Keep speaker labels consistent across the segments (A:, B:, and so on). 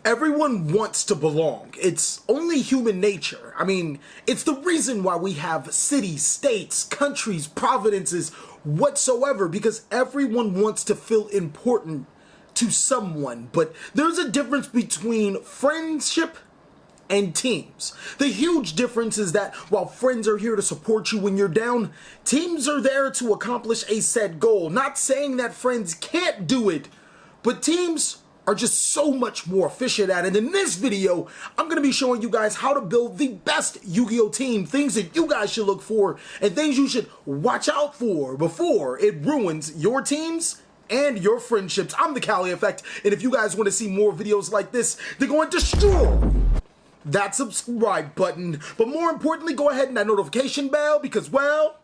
A: Everyone wants to belong. It's only human nature. I mean, it's the reason why we have cities, states, countries, providences, whatsoever, because everyone wants to feel important to someone. But there's a difference between friendship and teams. The huge difference is that while friends are here to support you when you're down, teams are there to accomplish a set goal. Not saying that friends can't do it, but teams are just so much more efficient at it. In this video, I'm going to be showing you guys how to build the best Yu-Gi-Oh team, things that you guys should look for, and things you should watch out for before it ruins your teams and your friendships. I'm TheCaliEffect, and if you guys want to see more videos like this, they're going to destroy that subscribe button. But more importantly, go ahead and that notification bell because, well,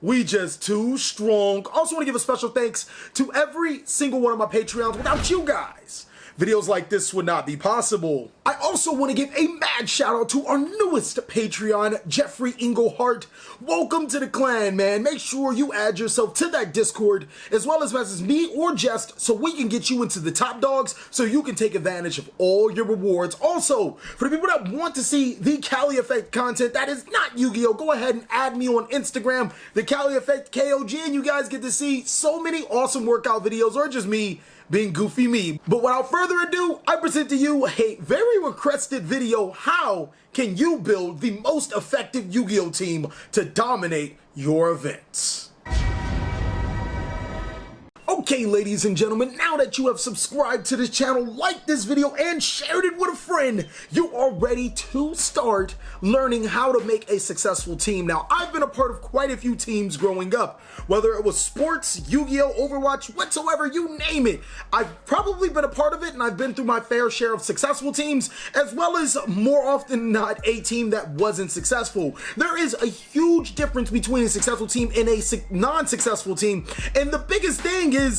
A: we just too strong. Also want to give a special thanks to every single one of my Patreons. Without you guys, videos like this would not be possible. I also want to give a mad shout out to our newest Patreon, Jeffrey Englehart. Welcome to the clan, man. Make sure you add yourself to that Discord, as well as message me or Jest so we can get you into the top dogs so you can take advantage of all your rewards. Also, for the people that want to see the Cali Effect content that is not Yu-Gi-Oh, go ahead and add me on Instagram, TheCaliEffect KOG, and you guys get to see so many awesome workout videos or just me being goofy me. But without further ado, I present to you a very requested video. How can you build the most effective Yu-Gi-Oh team to dominate your events? Okay, ladies and gentlemen, now that you have subscribed to this channel, liked this video, and shared it with a friend, you are ready to start learning how to make a successful team. Now, I've been a part of quite a few teams growing up, whether it was sports, Yu-Gi-Oh, Overwatch, whatsoever, you name it. I've probably been a part of it, and I've been through my fair share of successful teams, as well as more often than not a team that wasn't successful. There is a huge difference between a successful team and a non-successful team, and the biggest thing is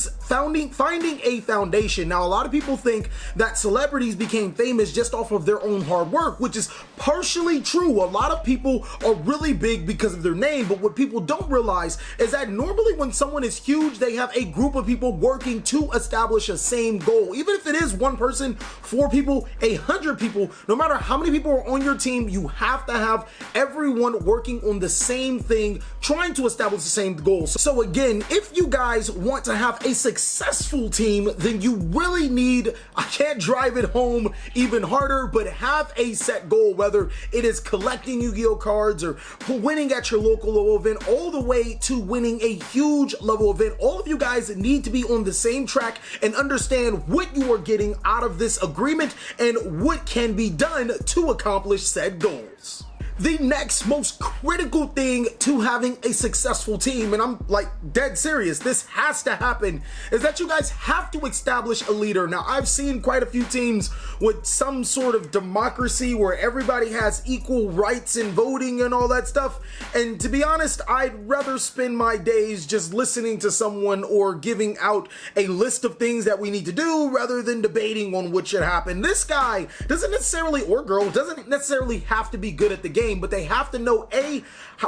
A: finding a foundation. Now, a lot of people think that celebrities became famous just off of their own hard work, which is partially true. A lot of people are really big because of their name, but what people don't realize is that normally when someone is huge, they have a group of people working to establish a same goal. Even if it is one person, 4 people, 100 people, no matter how many people are on your team, you have to have everyone working on the same thing, trying to establish the same goal. So again, if you guys want to have a successful team, then you really need, I can't drive it home even harder, but have a set goal, whether it is collecting Yu-Gi-Oh cards or winning at your local level event, all the way to winning a huge level event. All of you guys need to be on the same track and understand what you are getting out of this agreement and what can be done to accomplish said goals. The next most critical thing to having a successful team, and I'm like dead serious, this has to happen, is that you guys have to establish a leader. Now, I've seen quite a few teams with some sort of democracy where everybody has equal rights in voting and all that stuff, and to be honest, I'd rather spend my days just listening to someone or giving out a list of things that we need to do rather than debating on what should happen. This guy doesn't necessarily, or girl, doesn't necessarily have to be good at the game, but they have to know A,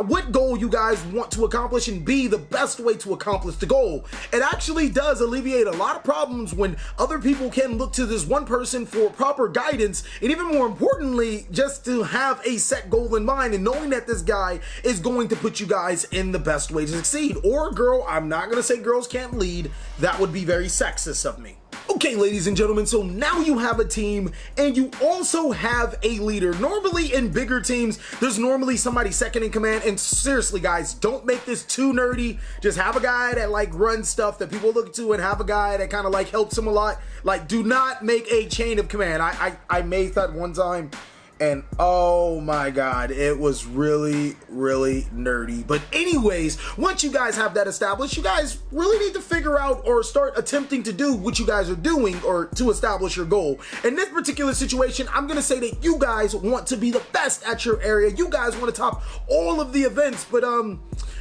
A: what goal you guys want to accomplish, and B, the best way to accomplish the goal. It actually does alleviate a lot of problems when other people can look to this one person for proper guidance, and even more importantly, just to have a set goal in mind and knowing that this guy is going to put you guys in the best way to succeed. Or girl, I'm not gonna say girls can't lead, that would be very sexist of me. Okay, ladies and gentlemen, so now you have a team and you also have a leader. Normally in bigger teams, there's normally somebody second in command, and seriously guys, don't make this too nerdy. Just have a guy that like runs stuff that people look to and have a guy that kind of like helps them a lot. Like, do not make a chain of command. I made that one time, and oh my god, it was really nerdy. But anyways, once you guys have that established, you guys really need to figure out or start attempting to do what you guys are doing or to establish your goal. In this particular situation, I'm gonna say that you guys want to be the best at your area. You guys want to top all of the events, but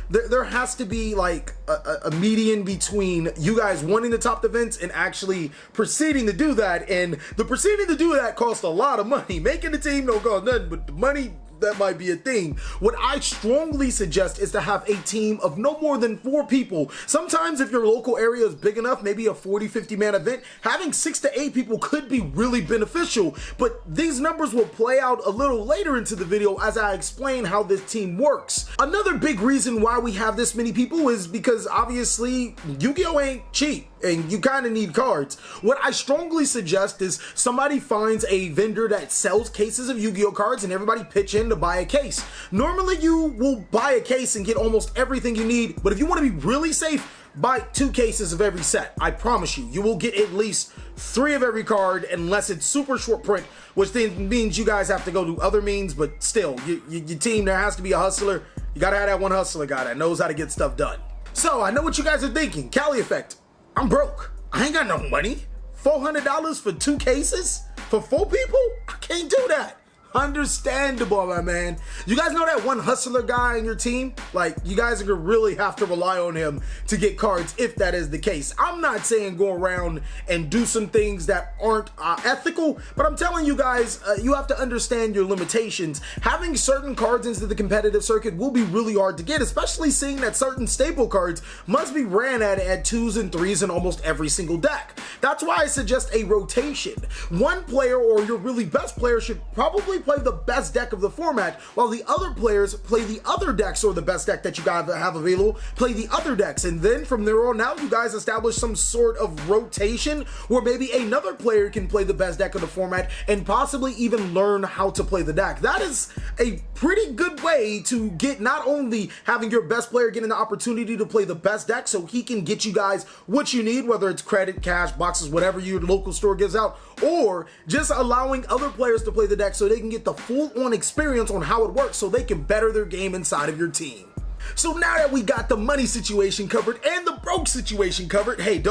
A: there has to be like a median between you guys wanting to top the events and actually proceeding to do that. And the proceeding to do that costs a lot of money. Making the team don't cost nothing, but the money that might be a thing. What I strongly suggest is to have a team of no more than 4 people. Sometimes if your local area is big enough, maybe a 40-50 man event, having 6 to 8 people could be really beneficial, but these numbers will play out a little later into the video as I explain how this team works. Another big reason why we have this many people is because obviously Yu-Gi-Oh! Ain't cheap and you kind of need cards. What I strongly suggest is somebody finds a vendor that sells cases of Yu-Gi-Oh! Cards and everybody pitch in to buy a case. Normally you will buy a case and get almost everything you need, but if you want to be really safe, buy 2 cases of every set. I promise you, you will get at least 3 of every card unless it's super short print, which then means you guys have to go to other means, but still, your team, there has to be a hustler. You gotta have that one hustler guy that knows how to get stuff done. So, I know what you guys are thinking. TheCaliEffect, I'm broke. I ain't got no money. $400 for 2 cases? For 4 people? I can't do that. Understandable, my man. You guys know that one hustler guy on your team? Like, you guys are gonna really have to rely on him to get cards if that is the case. I'm not saying go around and do some things that aren't ethical, but I'm telling you guys, you have to understand your limitations. Having certain cards into the competitive circuit will be really hard to get, especially seeing that certain staple cards must be ran at 2s and 3s in almost every single deck. That's why I suggest a rotation. One player or your really best player should probably play the best deck of the format, while the other players play the other decks, or the best deck that you guys have available, play the other decks. And then from there on out, you guys establish some sort of rotation where maybe another player can play the best deck of the format and possibly even learn how to play the deck. That is a pretty good way to get not only having your best player getting the opportunity to play the best deck so he can get you guys what you need, whether it's credit, cash, boxes, whatever your local store gives out, or just allowing other players to play the deck so they can get the full-on experience on how it works so they can better their game inside of your team. So now that we got the money situation covered and the broke situation covered, hey,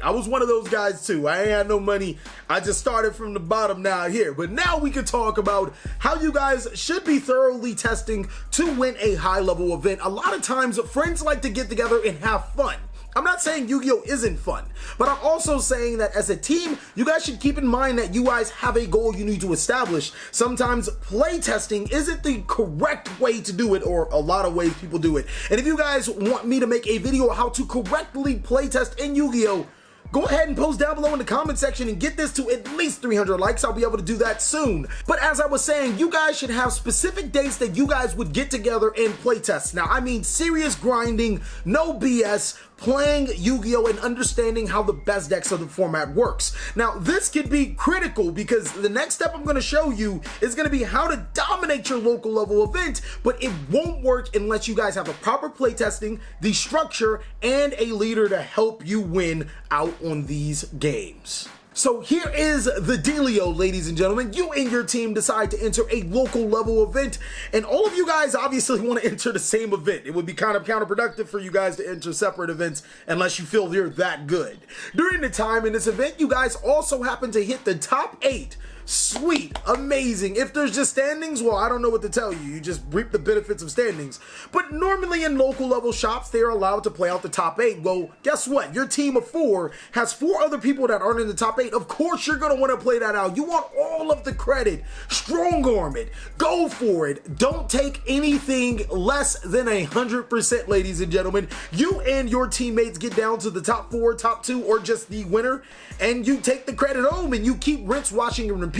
A: I was one of those guys too. I ain't had no money. I just started from the bottom now here. But now we can talk about how you guys should be thoroughly testing to win a high-level event. A lot of times, friends like to get together and have fun. I'm not saying Yu-Gi-Oh! Isn't fun, but I'm also saying that as a team, you guys should keep in mind that you guys have a goal you need to establish. Sometimes playtesting isn't the correct way to do it, or a lot of ways people do it. And if you guys want me to make a video on how to correctly playtest in Yu-Gi-Oh!, go ahead and post down below in the comment section and get this to at least 300 likes. I'll be able to do that soon. But as I was saying, you guys should have specific dates that you guys would get together and playtest. Now, I mean serious grinding, no BS, playing Yu-Gi-Oh! And understanding how the best decks of the format works. Now, this could be critical because the next step I'm going to show you is going to be how to dominate your local level event, but it won't work unless you guys have a proper playtesting, the structure, and a leader to help you win out on these games. So here is the dealio, ladies and gentlemen. You and your team decide to enter a local level event, and all of you guys obviously want to enter the same event. It would be kind of counterproductive for you guys to enter separate events unless you feel you're that good. During the time in this event, you guys also happen to hit the top 8. Sweet, amazing. If there's just standings, well, I don't know what to tell you. You just reap the benefits of standings. But normally in local level shops, they are allowed to play out the top 8. Well, guess what? Your team of 4 has 4 other people that aren't in the top 8. Of course, you're going to want to play that out. You want all of the credit. Strong arm it. Go for it. Don't take anything less than 100%, ladies and gentlemen. You and your teammates get down to the top 4, top 2, or just the winner, and you take the credit home and you keep rinse, washing, and repeat.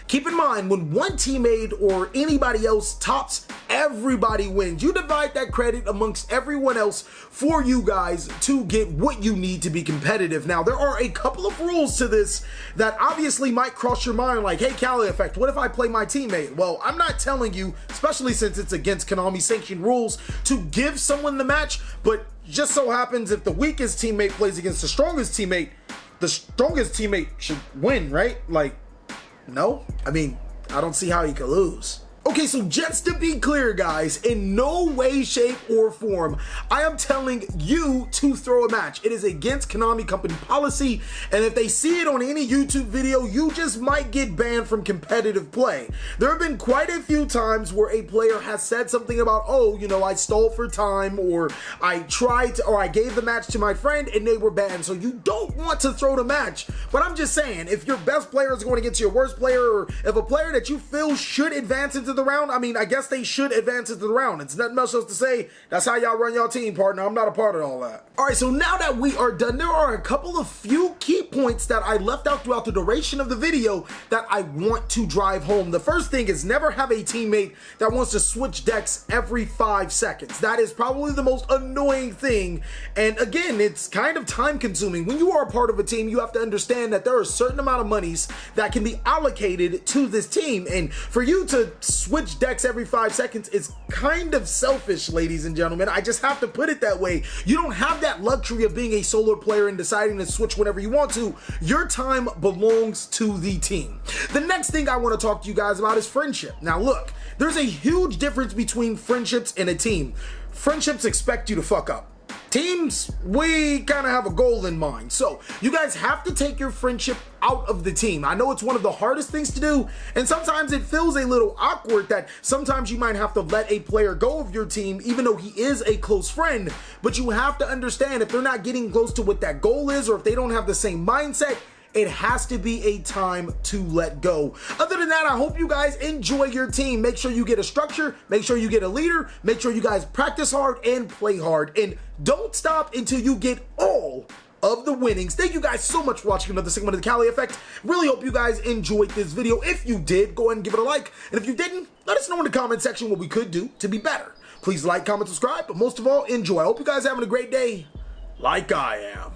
A: Keep in mind, when one teammate or anybody else tops, everybody wins. You divide that credit amongst everyone else for you guys to get what you need to be competitive. Now, there are a couple of rules to this that obviously might cross your mind, like, hey, TheCaliEffect, what if I play my teammate? Well, I'm not telling you, especially since it's against Konami sanctioned rules, to give someone the match, but just so happens if the weakest teammate plays against the strongest teammate should win, right? Like, no? I mean, I don't see how he could lose. Okay, so just to be clear, guys, in no way, shape, or form, I am telling you to throw a match. It is against Konami company policy, and if they see it on any YouTube video, you just might get banned from competitive play. There have been quite a few times where a player has said something about, oh, you know, I stole for time, or I tried to, or I gave the match to my friend, and they were banned. So you don't want to throw the match. But I'm just saying, if your best player is going against your worst player, or if a player that you feel should advance into into the round, I mean, I guess they should advance into the round. It's nothing else to say. That's how y'all run your team, partner. I'm not a part of all that. All right, so now that we are done, there are a couple of few key points that I left out throughout the duration of the video that I want to drive home. The first thing is never have a teammate that wants to switch decks every 5 seconds. That is probably the most annoying thing. And again, it's kind of time consuming. When you are a part of a team, you have to understand that there are a certain amount of monies that can be allocated to this team. And for you to switch decks every 5 seconds is kind of selfish, ladies and gentlemen. I just have to put it that way. You don't have that luxury of being a solo player and deciding to switch whenever you want to. Your time belongs to the team. The next thing I want to talk to you guys about is friendship. Now look, there's a huge difference between friendships and a team. Friendships expect you to fuck up. Teams, we kind of have a goal in mind. So you guys have to take your friendship out of the team. I know it's one of the hardest things to do, and sometimes it feels a little awkward that sometimes you might have to let a player go of your team even though he is a close friend, but you have to understand if they're not getting close to what that goal is, or if they don't have the same mindset, it has to be a time to let go. Other than that, I hope you guys enjoy your team. Make sure you get a structure, make sure you get a leader, make sure you guys practice hard and play hard, and don't stop until you get all of the winnings. Thank you guys so much for watching another segment of the Cali Effect. Really hope you guys enjoyed this video. If you did, go ahead and give it a like. And if you didn't, let us know in the comment section what we could do to be better. Please like, comment, subscribe, but most of all, enjoy. I hope you guys are having a great day like I am.